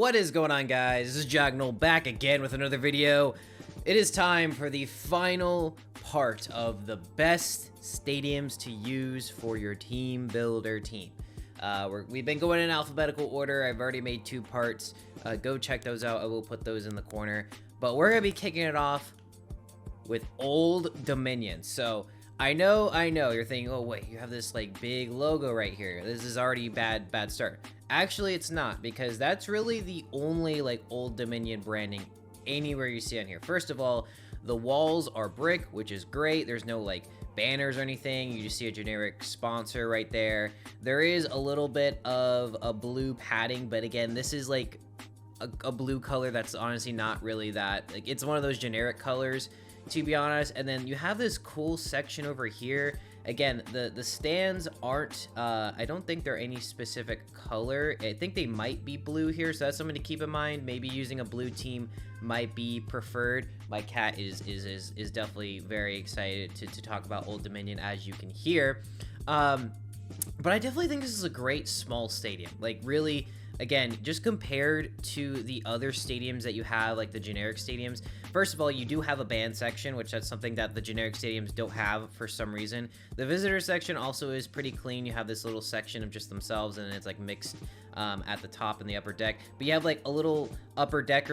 What is going on, guys? This is Jagnal back again with another video. It is time for the final part of the best stadiums to use for your team builder team. We've been going in alphabetical order. I've already made 2 parts. Go check those out. I will put those in the corner. But we're going to be kicking it off with Old Dominion. So I know you're thinking, oh wait, you have this like big logo right here. This is already bad start. Actually, it's not, because that's really the only like Old Dominion branding anywhere you see on here. First of all, the walls are brick, which is great. There's no like banners or anything. You just see a generic sponsor right there. There is a little bit of a blue padding, but again, this is like a blue color that's honestly not really that, like, it's one of those generic colors, to be honest. And then you have this cool section over here. Again, the stands aren't, I don't think they're any specific color. I think they might be blue here, so that's something to keep in mind. Maybe using a blue team might be preferred. My cat is definitely very excited to talk about Old Dominion, as you can hear. But I definitely think this is a great small stadium. Like, really, again, just compared to the other stadiums that you have, like the generic stadiums. First of all, you do have a band section, which that's something that the generic stadiums don't have for some reason. The visitor section also is pretty clean. You have this little section of just themselves, and it's like mixed at the top in the upper deck. But you have like a little upper deck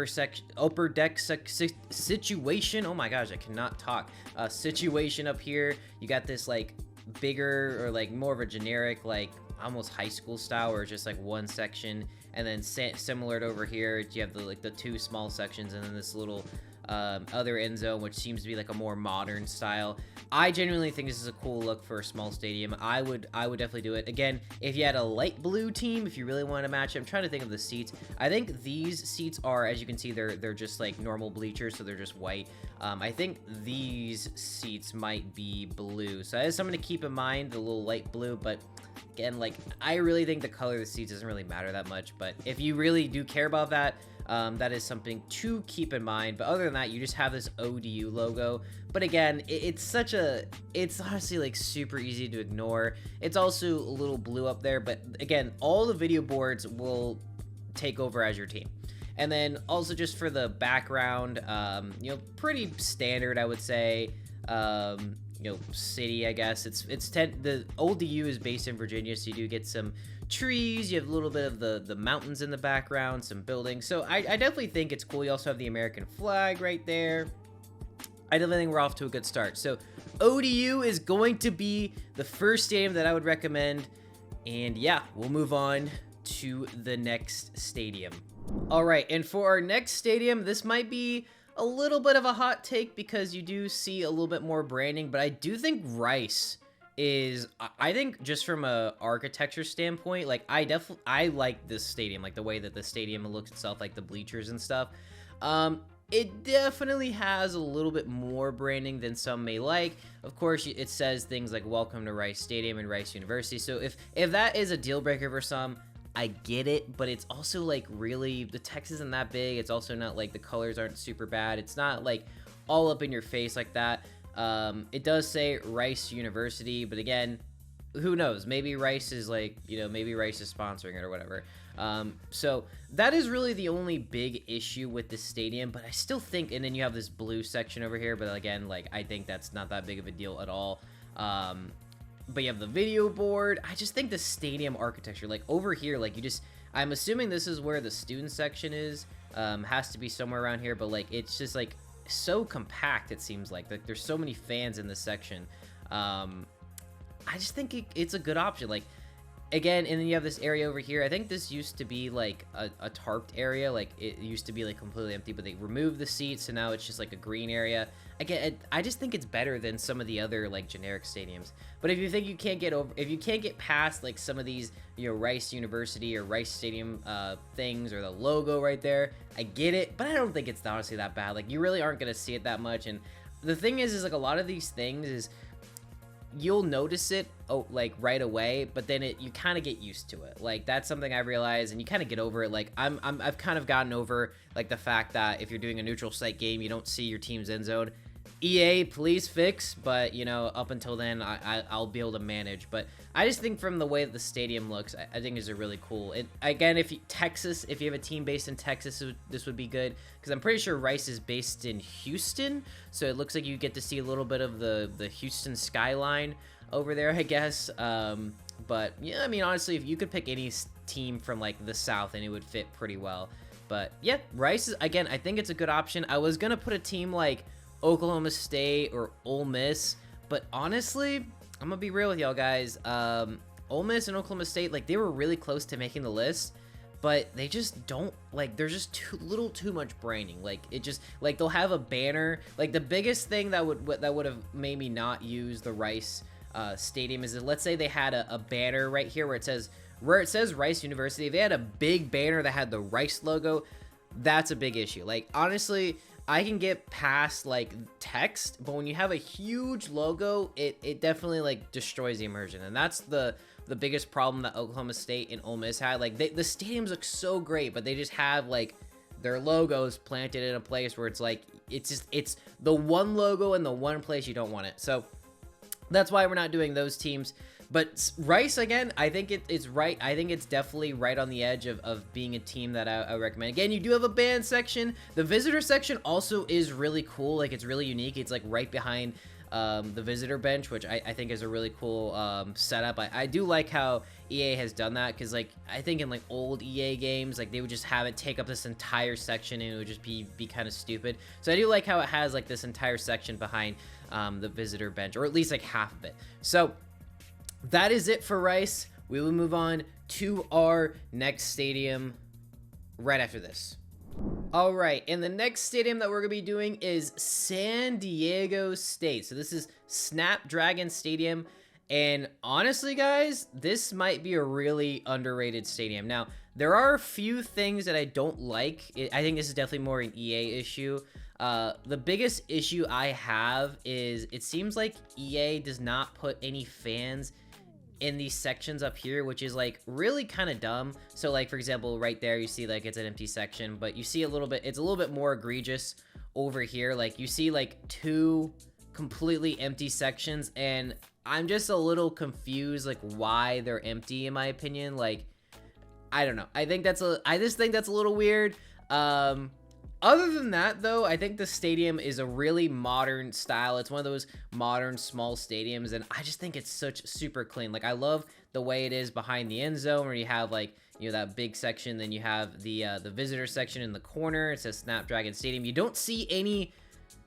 situation. Oh my gosh, I cannot talk. Situation up here. You got this like bigger, or like more of a generic, like almost high school style, or just like one section, and then similar to over here, you have the 2 small sections, and then this little other end zone, which seems to be like a more modern style. I genuinely think this is a cool look for a small stadium. I would definitely do it. Again, if you had a light blue team, if you really want to match it, I'm trying to think of the seats. I think these seats are, as you can see, they're just like normal bleachers, so they're just white. I think these seats might be blue, so that is something to keep in mind, the little light blue. But again, like, I really think the color of the seats doesn't really matter that much, but if you really do care about that, that is something to keep in mind. But other than that, you just have this ODU logo. But again, it's honestly like super easy to ignore. It's also a little blue up there, but again, all the video boards will take over as your team. And then also just for the background, pretty standard, I would say. City, I guess the ODU is based in Virginia, so you do get some trees, you have a little bit of the mountains in the background, some buildings. So I definitely think it's cool. You also have the American flag right there. I definitely think we're off to a good start. So ODU is going to be the first stadium that I would recommend. And yeah, we'll move on to the next stadium. All right, and for our next stadium, this might be a little bit of a hot take because you do see a little bit more branding, but I do think Rice is, I think just from a architecture standpoint, like I like this stadium, like the way that the stadium looks itself, like the bleachers and stuff. It definitely has a little bit more branding than some may like. Of course, it says things like "Welcome to Rice Stadium" and Rice University. So if that is a deal breaker for some, I get it, but it's also like, really, the text isn't that big. It's also not like the colors aren't super bad. It's not like all up in your face like that. It does say Rice University, but again, who knows? Maybe Rice is like, maybe Rice is sponsoring it or whatever. So that is really the only big issue with this stadium, but I still think, and then you have this blue section over here, but again, like, I think that's not that big of a deal at all. But you have the video board. I just think the stadium architecture, like over here, like I'm assuming this is where the student section is, has to be somewhere around here, but like, it's just like so compact. It seems like there's so many fans in this section. I just think it's a good option. Like, again, and then you have this area over here. I think this used to be like a tarped area. Like, it used to be like completely empty, but they removed the seats, so now it's just like a green area. Again, I just think it's better than some of the other like generic stadiums. But if you think you can't get past like some of these, Rice University or Rice Stadium things, or the logo right there, I get it, but I don't think it's honestly that bad. Like, you really aren't gonna see it that much. And the thing is like, a lot of these things is, you'll notice it like right away, but then you kind of get used to it. Like, that's something I realized, and you kind of get over it. Like, I've kind of gotten over like the fact that if you're doing a neutral site game, you don't see your team's end zone. EA, please fix, but you know, up until then, I'll be able to manage. But I just think from the way that the stadium looks, I think is a really cool. Again, if you have a team based in Texas, this would be good because I'm pretty sure Rice is based in Houston, so it looks like you get to see a little bit of the Houston skyline over there, I guess. But yeah, I mean, honestly, if you could pick any team from like the South, and it would fit pretty well. But yeah, Rice is, again, I think it's a good option. I was gonna put a team like Oklahoma State or Ole Miss, but honestly, I'm gonna be real with y'all guys. Ole Miss and Oklahoma State, like, they were really close to making the list, but they just don't, like, there's just too much branding. Like, it just, like, they'll have a banner. Like, the biggest thing that would have made me not use the Rice stadium is that, let's say they had a banner right here where it says Rice University. If they had a big banner that had the Rice logo, that's a big issue. Like, honestly, I can get past like text, but when you have a huge logo, it definitely like destroys the immersion. And that's the biggest problem that Oklahoma State and Ole Miss had. Like, the stadiums look so great, but they just have like their logos planted in a place where it's like, it's the one logo in the one place you don't want it. So that's why we're not doing those teams. But Rice, again, I think it's right. I think it's definitely right on the edge of being a team that I recommend. Again, you do have a band section. The visitor section also is really cool. Like, it's really unique. It's like right behind the visitor bench, which I think is a really cool setup. I do like how EA has done that, because like I think in like old EA games, like they would just have it take up this entire section and it would just be kind of stupid. So I do like how it has like this entire section behind the visitor bench, or at least like half of it. So that is it for Rice. We will move on to our next stadium right after this. All right, and the next stadium that we're going to be doing is San Diego State. So this is Snapdragon Stadium, and honestly, guys, this might be a really underrated stadium. Now, there are a few things that I don't like. I think this is definitely more an EA issue. The biggest issue I have is it seems like EA does not put any fans in these sections up here, which is like really kind of dumb. So like, for example, right there, you see like it's an empty section, but you see it's a little bit more egregious over here. Like, you see like two completely empty sections, and I'm just a little confused like why they're empty, in my opinion. Like, I don't know. I just think that's a little weird. Other than that, though, I think the stadium is a really modern style. It's one of those modern small stadiums, and I just think it's super clean. Like, I love the way it is behind the end zone, where you have like, you know, that big section, then you have the visitor section in the corner. It says Snapdragon Stadium. You don't see any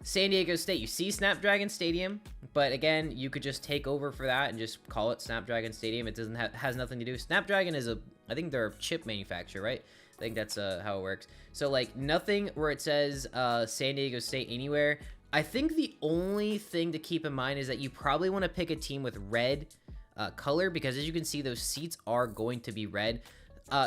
San Diego State. You see Snapdragon Stadium, but again, you could just take over for that and just call it Snapdragon Stadium. It doesn't has nothing to do. Snapdragon is I think they're a chip manufacturer, right? I think that's how it works. So like, nothing where it says San Diego State anywhere. I think the only thing to keep in mind is that you probably want to pick a team with red color, because as you can see, those seats are going to be red.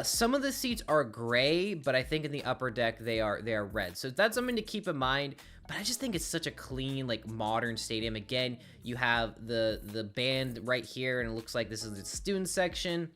Some of the seats are gray, but I think in the upper deck they are red. So that's something to keep in mind. But I just think it's such a clean, like, modern stadium. Again, you have the band right here, and it looks like this is the student section.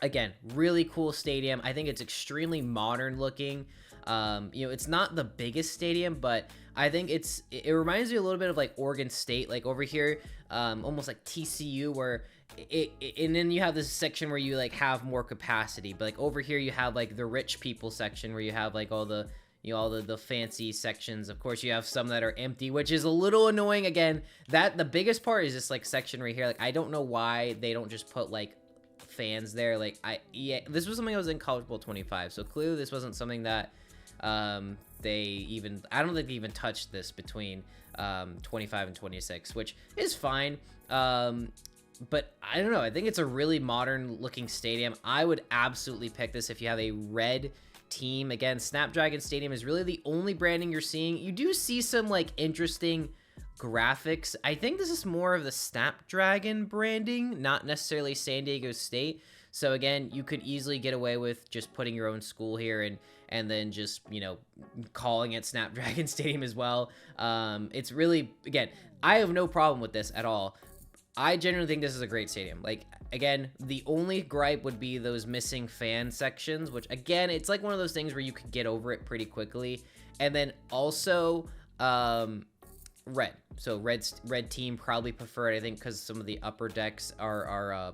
Again, really cool stadium. I think it's extremely modern looking. You know, it's not the biggest stadium, but I think it reminds me a little bit of like Oregon State, like over here, almost like TCU, where and then you have this section where you like have more capacity, but like over here you have like the rich people section, where you have like all the, you know, all the fancy sections. Of course, you have some that are empty, which is a little annoying. Again, the biggest part is this like section right here. Like, I don't know why they don't just put like fans there. Like, this was something that was in College Bowl 25, so clearly this wasn't something that I don't think they even touched this between 25 and 26, which is fine. But I don't know, I think it's a really modern looking stadium. I would absolutely pick this if you have a red team. Again, Snapdragon Stadium is really the only branding you're seeing. You do see some like interesting graphics. I think this is more of the Snapdragon branding, not necessarily San Diego State. So again, you could easily get away with just putting your own school here and then just, you know, calling it Snapdragon Stadium as well. It's really, again, I have no problem with this at all. I genuinely think this is a great stadium. Like, again, the only gripe would be those missing fan sections, which again, it's like one of those things where you could get over it pretty quickly. And then also, red. So red team probably preferred, I think, because some of the upper decks are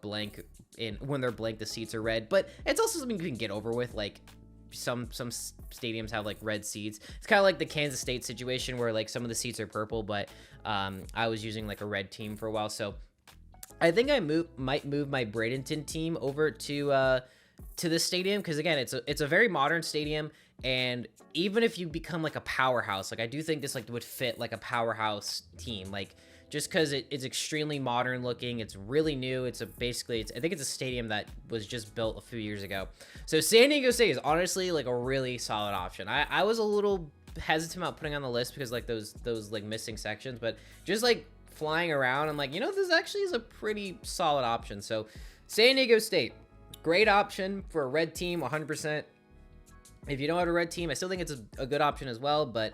blank. In when they're blank, the seats are red, but it's also something you can get over with. Like some stadiums have like red seats. It's kind of like the Kansas State situation where like some of the seats are purple, but I was using like a red team for a while, so I think I might move my Bradenton team over to this stadium, because again, it's a very modern stadium, and even if you become like a powerhouse, like I do think this like would fit like a powerhouse team, like just because it's extremely modern looking. It's really new. I think it's a stadium that was just built a few years ago. So San Diego State is honestly like a really solid option. I was a little hesitant about putting on the list because like those like missing sections, but just like flying around, I'm like, this actually is a pretty solid option. So San Diego State, great option for a red team, 100%. If you don't have a red team, I still think it's a good option as well, but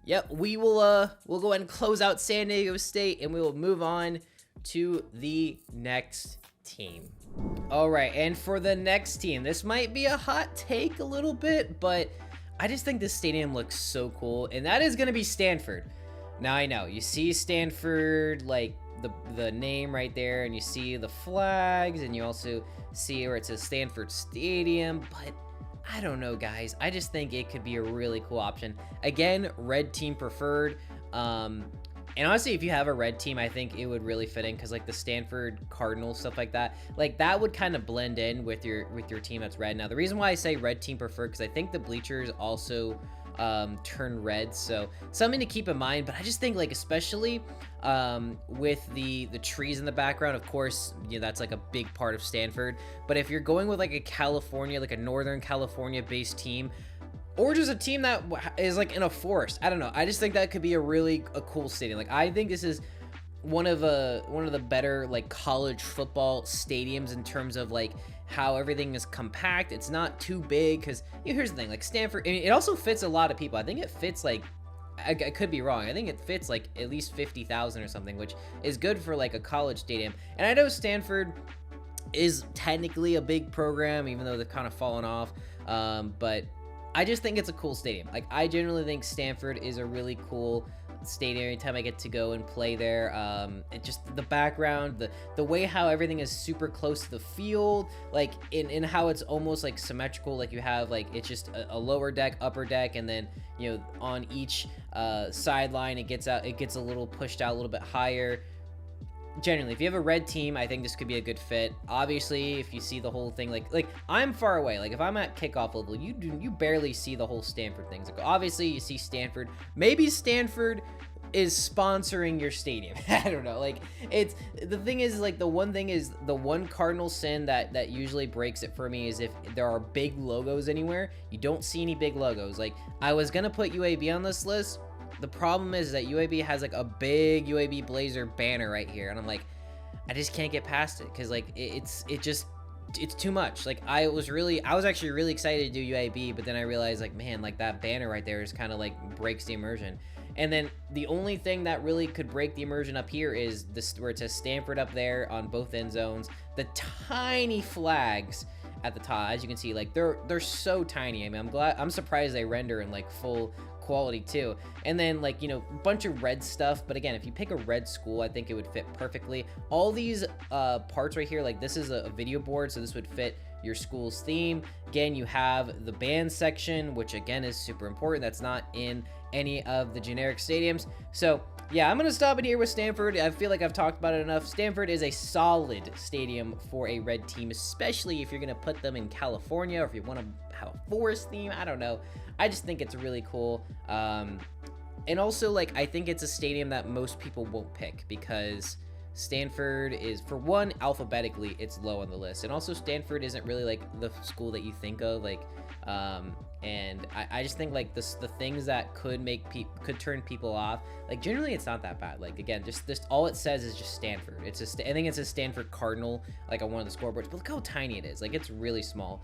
yep, we'll go ahead and close out San Diego State, and we will move on to the next team. All right, and for the next team, this might be a hot take a little bit, but I just think this stadium looks so cool, and that is going to be Stanford. Now, I know, you see Stanford, like the name right there, and you see the flags, and you also see where it says Stanford Stadium, but I don't know, guys. I just think it could be a really cool option. Again, red team preferred. And honestly, if you have a red team, I think it would really fit in, because like the Stanford Cardinals, stuff like that would kind of blend in with your team that's red. Now, the reason why I say red team preferred, because I think the bleachers also turn red, so something to keep in mind. But I just think like especially with the trees in the background, of course, that's like a big part of Stanford. But if you're going with like a California, like a Northern California based team, or just a team that is like in a forest, I don't know, I just think that could be a cool stadium. Like I think this is one of the better like college football stadiums in terms of like how everything is compact. It's not too big, because here's the thing, like Stanford, I mean, it also fits a lot of people. I think it fits like, I could be wrong, I think it fits like at least 50,000 or something, which is good for like a college stadium. And I know Stanford is technically a big program, even though they've kind of fallen off, but I just think it's a cool stadium. Like I generally think Stanford is a really cool stadium anytime I get to go and play there. It just, the background, the way how everything is super close to the field, like in how it's almost like symmetrical, like you have like, it's just a lower deck, upper deck, and then on each sideline it gets a little pushed out a little bit higher. Generally, if you have a red team, I think this could be a good fit. Obviously, if you see the whole thing, like I'm far away, like if I'm at kickoff level, you barely see the whole Stanford things. Like obviously you see Stanford, maybe Stanford is sponsoring your stadium. I don't know, like it's, the thing is, like the one cardinal sin that usually breaks it for me is if there are big logos anywhere. You don't see any big logos. Like I was gonna put UAB on this list. The problem is that UAB has like a big UAB Blazer banner right here, and I'm like, I just can't get past it, because like it's too much. Like I was actually really excited to do UAB, but then I realized like, man, like that banner right there is kind of like breaks the immersion. And then the only thing that really could break the immersion up here is this, where it says Stanford up there on both end zones, the tiny flags at the top. As you can see, like they're so tiny. I mean, I'm surprised they render in like full quality too. And then like, a bunch of red stuff, but again, if you pick a red school, I think it would fit perfectly. All these parts right here, like this is a video board, so this would fit your school's theme. Again, you have the band section, which again is super important. That's not in any of the generic stadiums. So yeah, I'm gonna stop it here with Stanford. I feel like I've talked about it enough. Stanford is a solid stadium for a red team, especially if you're gonna put them in California, or if you want to have a forest theme. I don't know, I just think it's really cool. And also, like, I think it's a stadium that most people won't pick, because Stanford is, for one, alphabetically, it's low on the list. And also Stanford isn't really like the school that you think of, like, and I just think like the things that could turn people off, like generally it's not that bad. Like again, just all it says is just Stanford. It's just, I think it's a Stanford Cardinal, like on one of the scoreboards, but look how tiny it is. Like it's really small.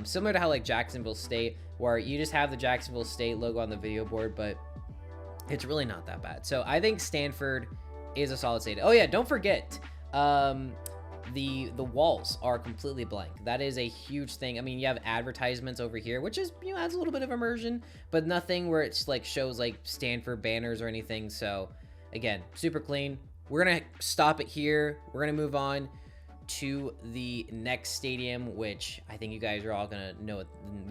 Similar to how like Jacksonville State, where you just have the Jacksonville State logo on the video board, but it's really not that bad. So I think Stanford is a solid stadium. Oh yeah, don't forget, the walls are completely blank. That is a huge thing. I mean, you have advertisements over here, which is, you know, adds a little bit of immersion, but nothing where it's like shows like Stanford banners or anything. So again, super clean. We're gonna stop it here. We're gonna move on to the next stadium, which I think you guys are all gonna know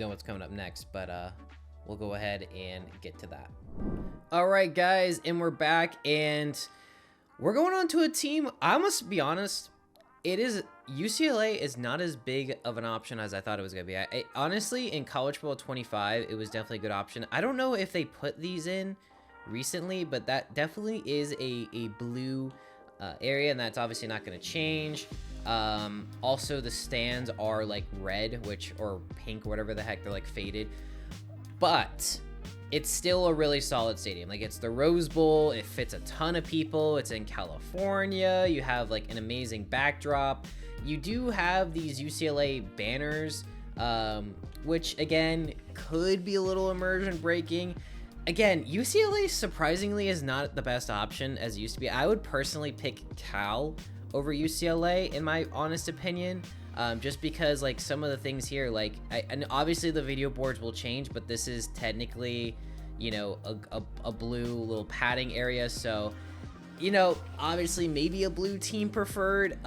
what's coming up next, but we'll go ahead and get to that. All right, guys, and we're back, and we're going on to a team. I must be honest, UCLA is not as big of an option as I thought it was gonna be. Honestly, in College Football 25, it was definitely a good option. I don't know if they put these in recently, but that definitely is a blue area, and that's obviously not going to change. Also, the stands are like red, or pink, whatever the heck, they're like faded, but it's still a really solid stadium. Like, it's the Rose Bowl, it fits a ton of people, it's in California, you have like an amazing backdrop. You do have these UCLA banners, which again could be a little immersion breaking. Again, UCLA surprisingly is not the best option as it used to be. I would personally pick Cal over UCLA in my honest opinion, just because like some of the things here, like and obviously the video boards will change, but this is technically, you know, a blue little padding area, so, you know, obviously maybe a blue team preferred.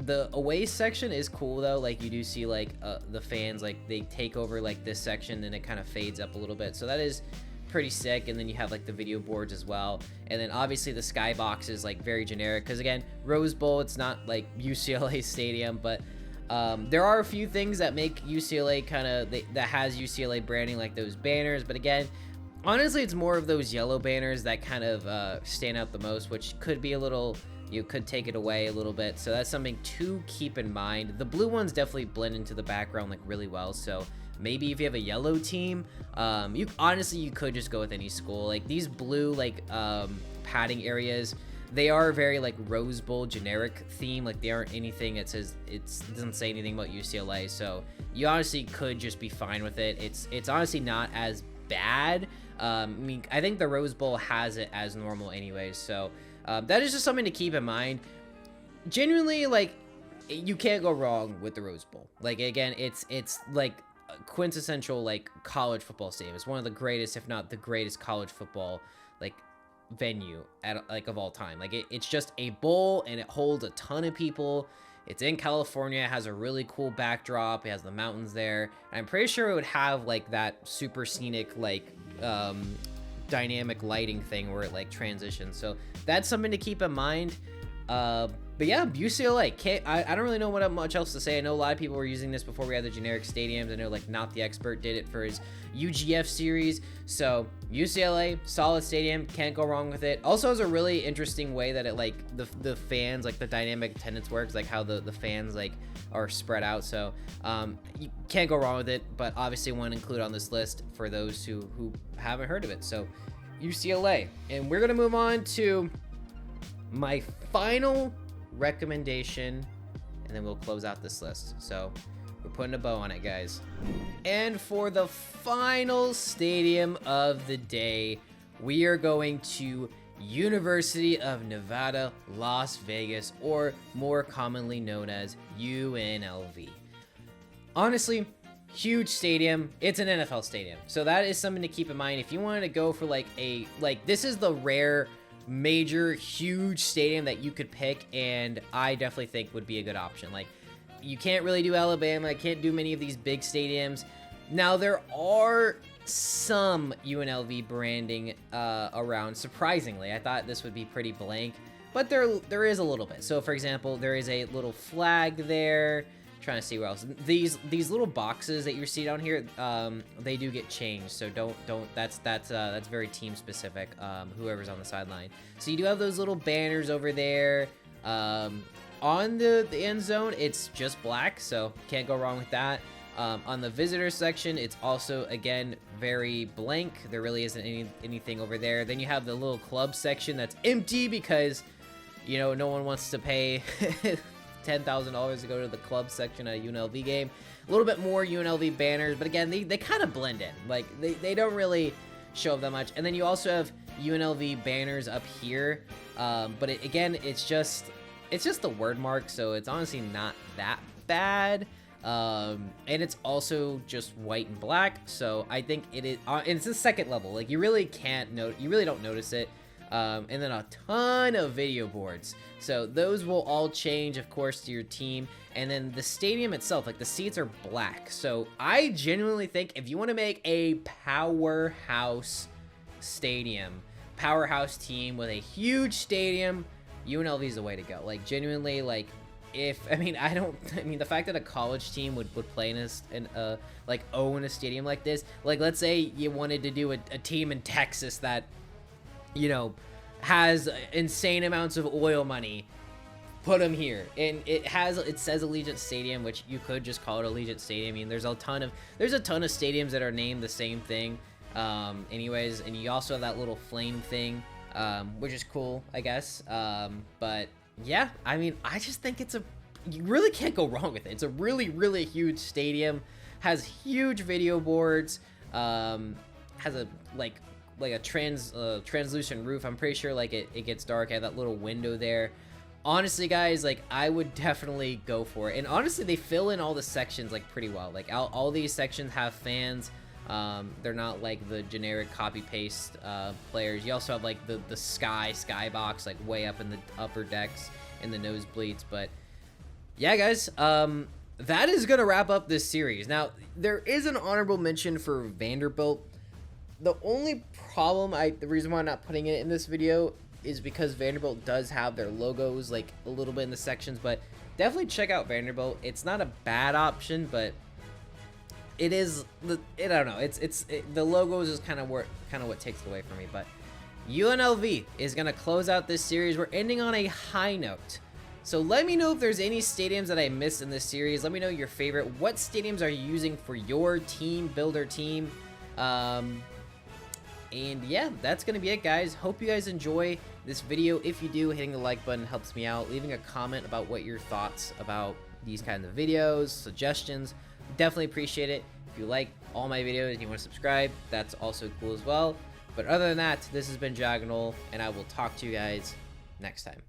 The away section is cool though. Like, you do see like the fans, like they take over like this section, and it kind of fades up a little bit, so that is pretty sick. And then you have like the video boards as well, and then obviously the skybox is like very generic, because again, Rose Bowl, it's not like UCLA stadium, but there are a few things that make UCLA that has UCLA branding, like those banners. But again, honestly, it's more of those yellow banners that kind of stand out the most, which could be a little, you could take it away a little bit, so that's something to keep in mind. The blue ones definitely blend into the background like really well, so maybe if you have a yellow team, you could just go with any school. Like, these blue like padding areas, they are very like Rose Bowl generic theme. Like, they aren't anything that says, it doesn't say anything about UCLA, so you honestly could just be fine with it. It's honestly not as bad. I mean, I think the Rose Bowl has it as normal anyways, so that is just something to keep in mind. Genuinely, like, you can't go wrong with the Rose Bowl. Like, again, it's like quintessential like college football stadium. It's one of the greatest, if not the greatest, college football like venue of all time. Like, it's just a bowl, and it holds a ton of people. It's in California, it has a really cool backdrop, it has the mountains there, and I'm pretty sure it would have like that super scenic like dynamic lighting thing where it like transitions, so that's something to keep in mind. But yeah, UCLA, I don't really know what much else to say. I know a lot of people were using this before we had the generic stadiums. I know like Not the Expert did it for his UGF series. So UCLA, solid stadium, can't go wrong with it. Also has a really interesting way that it like the fans, like the dynamic attendance works, like how the fans like are spread out. So you can't go wrong with it, but obviously want to include on this list for those who haven't heard of it. So UCLA, and we're gonna move on to my final recommendation, and then we'll close out this list. So we're putting a bow on it, guys. And for the final stadium of the day, we are going to University of Nevada, Las Vegas, or more commonly known as UNLV. Honestly, huge stadium. It's an NFL stadium, so that is something to keep in mind. If you wanted to go for like this is the rare major huge stadium that you could pick, and I definitely think would be a good option. Like, you can't really do Alabama, I can't do many of these big stadiums. Now, there are some UNLV branding around. Surprisingly, I thought this would be pretty blank, but there is a little bit. So for example, there is a little flag there. Trying to see where else. These little boxes that you see down here, they do get changed, so don't that's very team specific, whoever's on the sideline. So you do have those little banners over there. On the end zone, it's just black, so can't go wrong with that. On the visitor section, it's also again very blank. There really isn't anything over there. Then you have the little club section that's empty because, you know, no one wants to pay $10,000 to go to the club section at a UNLV game. A little bit more UNLV banners, but again, they kind of blend in. Like, they don't really show up that much. And then you also have UNLV banners up here, but again, it's just it's just the word mark, so it's honestly not that bad. And it's also just white and black, so I think it is, and it's the second level. Like, you really don't notice it. And then a ton of video boards, so those will all change, of course, to your team. And then the stadium itself, like, the seats are black. So I genuinely think if you want to make a powerhouse stadium, powerhouse team with a huge stadium, UNLV is the way to go. Like, genuinely, like, I mean, the fact that a college team would play like, own a stadium like this, like, let's say you wanted to do a team in Texas that, you know, has insane amounts of oil money, put them here. And it says Allegiant Stadium, which you could just call it Allegiant Stadium. I mean, there's a ton of stadiums that are named the same thing, anyways. And you also have that little flame thing, which is cool, I guess. But yeah, I mean, I just think you really can't go wrong with it. It's a really, really huge stadium, has huge video boards, has a translucent roof. I'm pretty sure, like, it gets dark. I have that little window there. Honestly, guys, like, I would definitely go for it. And honestly, they fill in all the sections, like, pretty well. Like, all these sections have fans. They're not like the generic copy paste players. You also have, like, the skybox, like, way up in the upper decks in the nosebleeds. But yeah, guys, that is gonna wrap up this series. Now, there is an honorable mention for Vanderbilt. The only problem, the reason why I'm not putting it in this video is because Vanderbilt does have their logos, like, a little bit in the sections. But definitely check out Vanderbilt. It's not a bad option, but it is, I don't know, the logos is kind of what takes it away from me. But UNLV is gonna close out this series. We're ending on a high note. So let me know if there's any stadiums that I missed in this series. Let me know your favorite. What stadiums are you using for your team, builder team? And yeah, that's gonna be it, guys. Hope you guys enjoy this video. If you do, hitting the like button helps me out. Leaving a comment about what your thoughts about these kinds of videos, suggestions, definitely appreciate it. If you like all my videos and you want to subscribe, that's also cool as well. But other than that, this has been Jagonal, and I will talk to you guys next time.